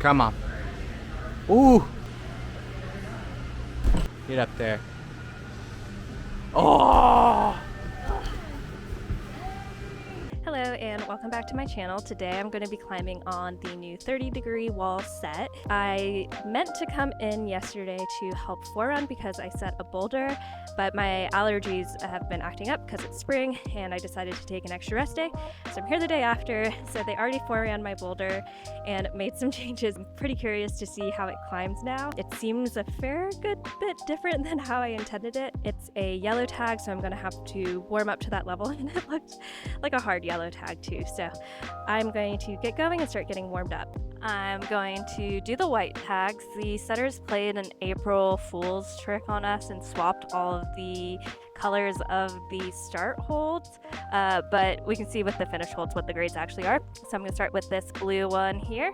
Come on. Ooh. Get up there. Oh! Hello and welcome back to my channel. Today I'm going to be climbing on the new 30-degree wall set. I meant to come in yesterday to help forerun because I set a boulder, but my allergies have been acting up because it's spring and I decided to take an extra rest day. So I'm here the day after, so they already foreran my boulder and made some changes. I'm pretty curious to see how it climbs now. It seems a fair good bit different than how I intended it. It's a yellow tag, so I'm going to have to warm up to that level, and it looked like a hard yellow tag too, so I'm going to get going and start getting warmed up. I'm going to do the white tags. The setters played an April Fool's trick on us and swapped all of the colors of the start holds, but we can see with the finish holds what the grades actually are. So I'm going to start with this blue one here.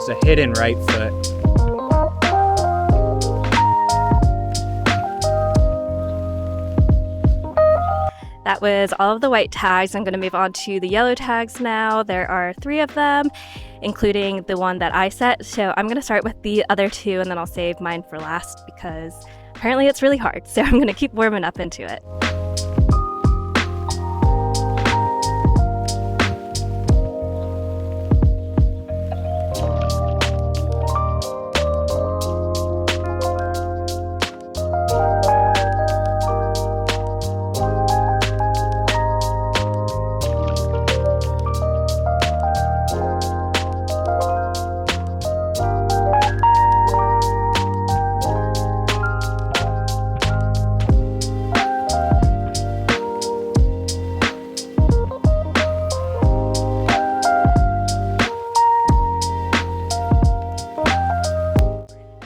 It's a hidden right foot. That was all of the white tags. I'm going to move on to the yellow tags now. There are 3 of them, including the one that I set. So I'm going to start with the other 2 and then I'll save mine for last because apparently it's really hard. So I'm going to keep warming up into it.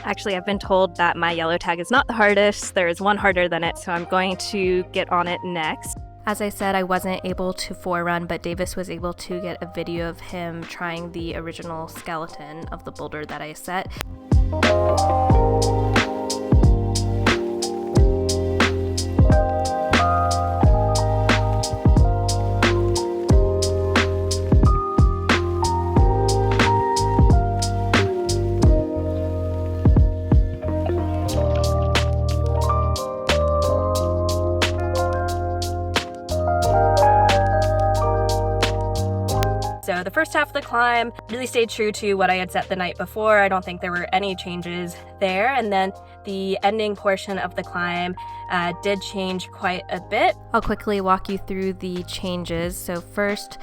Actually, I've been told that my yellow tag is not the hardest. There is one harder than it, so I'm going to get on it next. As I said, I wasn't able to forerun, but Davis was able to get a video of him trying the original skeleton of the boulder that I set. So the first half of the climb really stayed true to what I had set the night before. I don't think there were any changes there. And then the ending portion of the climb did change quite a bit. I'll quickly walk you through the changes. So first,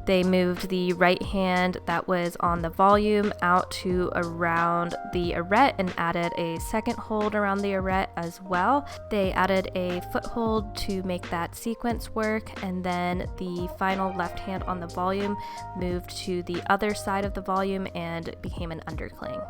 they moved the right hand that was on the volume out to around the arete and added a second hold around the arete as well. They added a foothold to make that sequence work, and then the final left hand on the volume moved to the other side of the volume and became an undercling.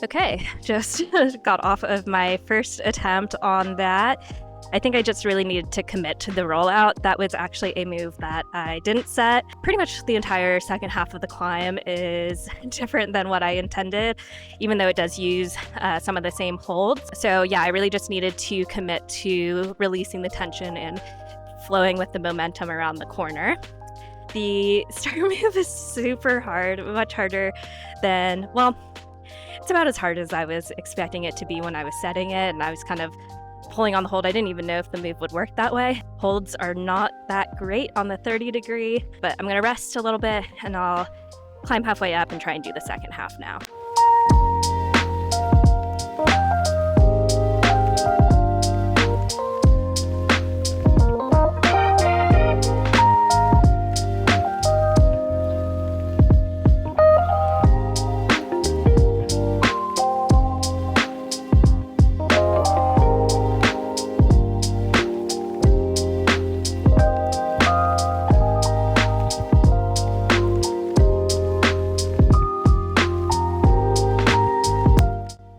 Okay, just got off of my first attempt on that. I think I just really needed to commit to the rollout. That was actually a move that I didn't set. Pretty much the entire second half of the climb is different than what I intended, even though it does use some of the same holds. So yeah, I really just needed to commit to releasing the tension and flowing with the momentum around the corner. The start move is super hard, much harder than, well, it's about as hard as I was expecting it to be when I was setting it, and I was kind of pulling on the hold. I didn't even know if the move would work that way. Holds are not that great on the 30 degree, but I'm gonna rest a little bit and I'll climb halfway up and try and do the second half now.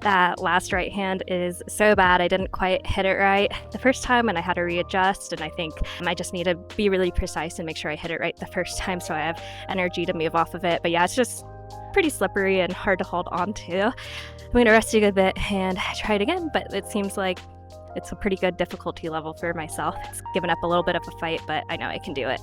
That last right hand is so bad. I didn't quite hit it right the first time and I had to readjust, and I think I just need to be really precise and make sure I hit it right the first time so I have energy to move off of it. But yeah, it's just pretty slippery and hard to hold on to. I'm gonna rest a good bit and try it again, but it seems like it's a pretty good difficulty level for myself. It's given up a little bit of a fight, but I know I can do it.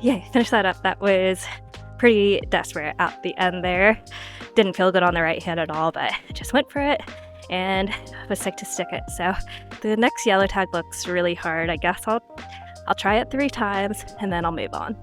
yay, finished that up. That was pretty desperate at the end there. Didn't feel good on the right hand at all, but just went for it and was sick to stick it. So the next yellow tag looks really hard. I guess I'll try it 3 times and then I'll move on.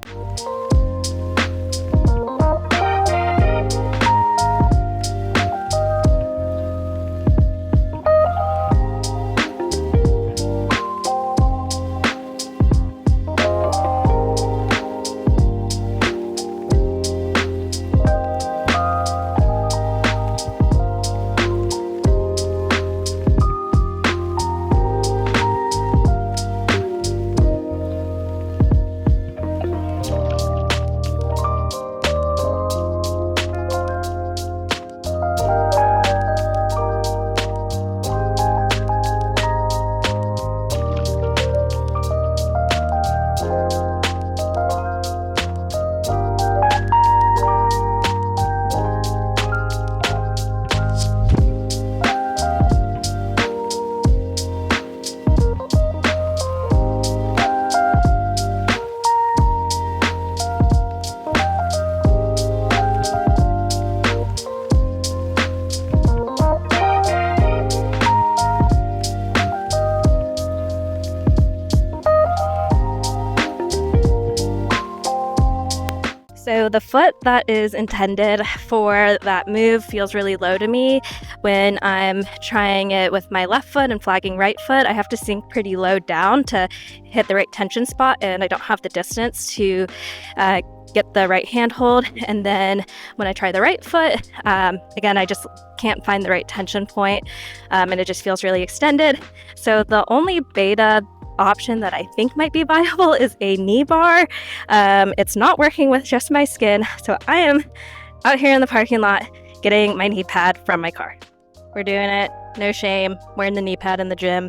So the foot that is intended for that move feels really low to me. When I'm trying it with my left foot and flagging right foot, I have to sink pretty low down to hit the right tension spot, and I don't have the distance to get the right hand hold. And then when I try the right foot, again, I just can't find the right tension point, and it just feels really extended. So the only beta option that I think might be viable is a knee bar. It's not working with just my skin, so I am out here in the parking lot getting my knee pad from my car. We're doing it, no shame, wearing the knee pad in the gym.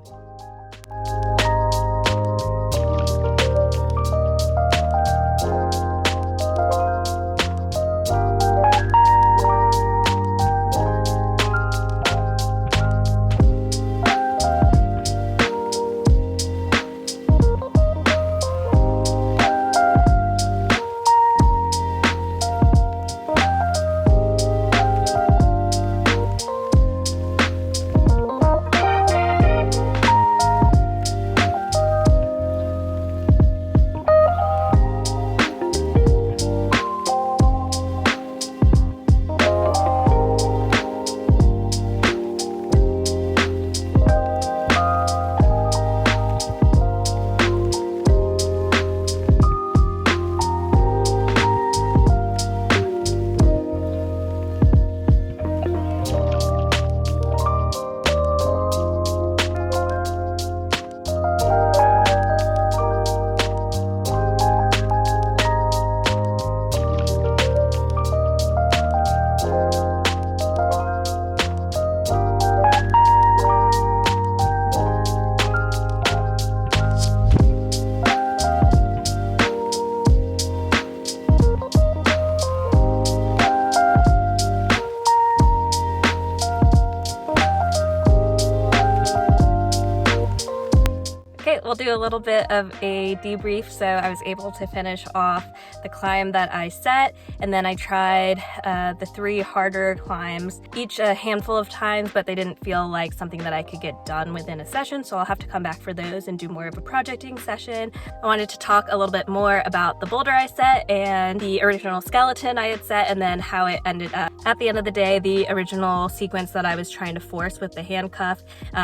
We'll do a little bit of a debrief. So I was able to finish off the climb that I set, and then I tried the 3 harder climbs, each a handful of times, but they didn't feel like something that I could get done within a session, so I'll have to come back for those and do more of a projecting session. I wanted to talk a little bit more about the boulder I set and the original skeleton I had set, and then how it ended up. At the end of the day, the original sequence that I was trying to force with the handcuff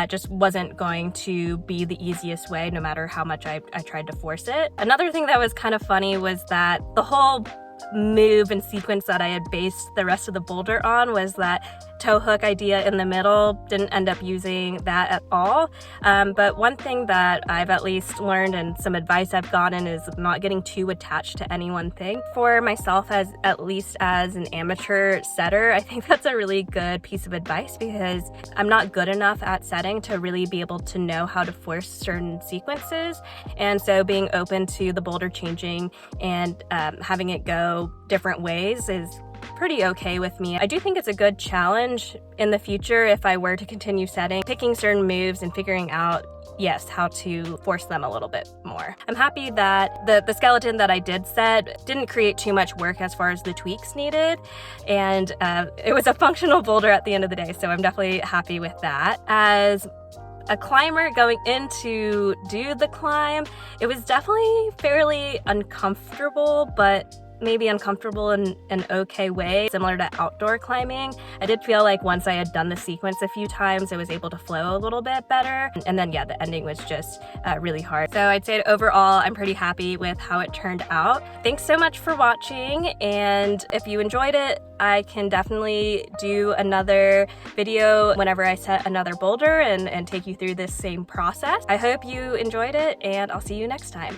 just wasn't going to be the easiest way, no matter how much I tried to force it. Another thing that was kind of funny was that the whole move and sequence that I had based the rest of the boulder on was that toe hook idea in the middle. Didn't end up using that at all. But one thing that I've at least learned, and some advice I've gotten, is not getting too attached to any one thing. For myself, as at least as an amateur setter, I think that's a really good piece of advice, because I'm not good enough at setting to really be able to know how to force certain sequences. And so being open to the boulder changing and having it go different ways is pretty okay with me. I do think it's a good challenge in the future if I were to continue setting, picking certain moves and figuring out yes, how to force them a little bit more. I'm happy that the skeleton that I did set didn't create too much work as far as the tweaks needed, and it was a functional boulder at the end of the day, so I'm definitely happy with that. As a climber going in to do the climb, it was definitely fairly uncomfortable, but maybe uncomfortable in an okay way, similar to outdoor climbing. I did feel like once I had done the sequence a few times, I was able to flow a little bit better. And then yeah, the ending was just really hard. So I'd say overall, I'm pretty happy with how it turned out. Thanks so much for watching. And if you enjoyed it, I can definitely do another video whenever I set another boulder and take you through this same process. I hope you enjoyed it, and I'll see you next time.